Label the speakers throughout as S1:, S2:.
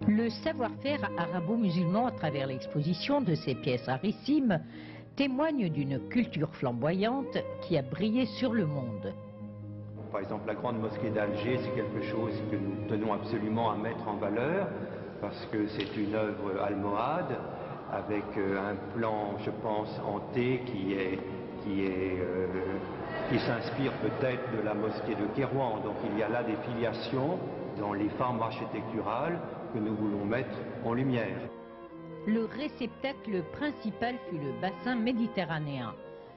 S1: Le savoir-faire arabo-musulman à travers l'exposition de ces pièces rarissimes témoigne d'une culture flamboyante qui a brillé sur le monde.
S2: Par exemple, la grande mosquée d'Alger, c'est quelque chose que nous tenons absolument à mettre en valeur parce que c'est une œuvre almohade avec un plan, je pense, en T qui s'inspire peut-être de la mosquée de Kérouan. Donc il y a là des filiations dans les formes architecturales que nous voulons mettre en lumière.
S1: Le réceptacle principal fut le bassin méditerranéen,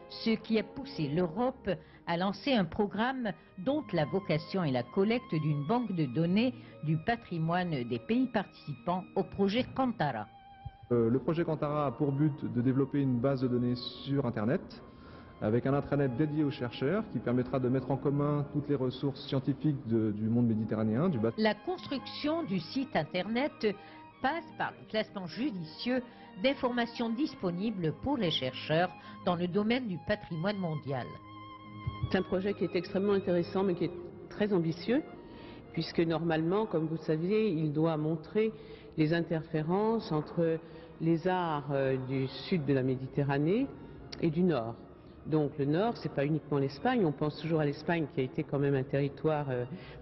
S1: ce qui a poussé l'Europe à lancer un programme dont la vocation est la collecte d'une banque de données du patrimoine des pays participants au projet Kantara.
S3: Le projet Kantara a pour but de développer une base de données sur Internet avec un intranet dédié aux chercheurs qui permettra de mettre en commun toutes les ressources scientifiques du monde méditerranéen.
S1: La construction du site Internet passe par le classement judicieux d'informations disponibles pour les chercheurs dans le domaine du patrimoine mondial.
S4: C'est un projet qui est extrêmement intéressant mais qui est très ambitieux puisque normalement, comme vous savez, il doit montrer les interférences entre les arts du sud de la Méditerranée et du nord. Donc le nord, c'est pas uniquement l'Espagne, on pense toujours à l'Espagne qui a été quand même un territoire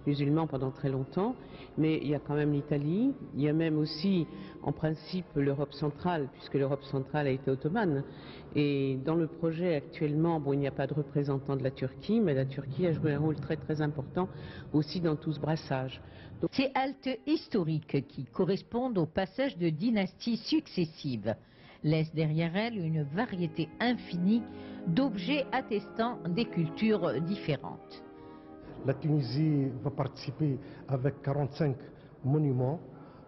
S4: musulman pendant très longtemps, mais il y a quand même l'Italie, il y a même aussi en principe l'Europe centrale, puisque l'Europe centrale a été ottomane. Et dans le projet actuellement, bon, il n'y a pas de représentant de la Turquie, mais la Turquie a joué un rôle très très important aussi dans tout ce brassage.
S1: Ces haltes historiques qui correspondent au passage de dynasties successives laissent derrière elles une variété infinie d'objets attestant des cultures différentes.
S5: La Tunisie va participer avec 45 monuments,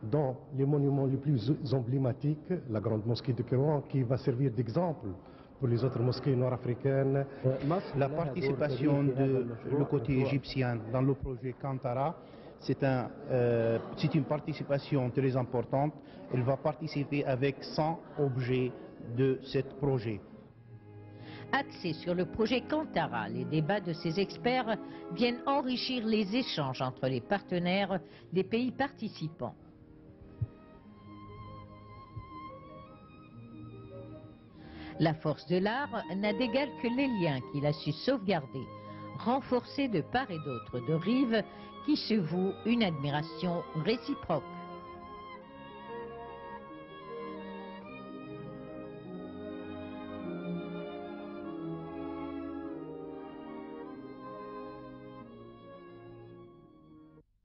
S5: dont les monuments les plus emblématiques, la grande mosquée de Kérouan, qui va servir d'exemple pour les autres mosquées nord-africaines.
S6: La participation du côté égyptien dans le projet Kantara, c'est une participation très importante. Elle va participer avec 100 objets de ce projet.
S1: Axés sur le projet Kantara, les débats de ces experts viennent enrichir les échanges entre les partenaires des pays participants. La force de l'art n'a d'égal que les liens qu'il a su sauvegarder, renforcés de part et d'autre de rives qui se vouent une admiration réciproque.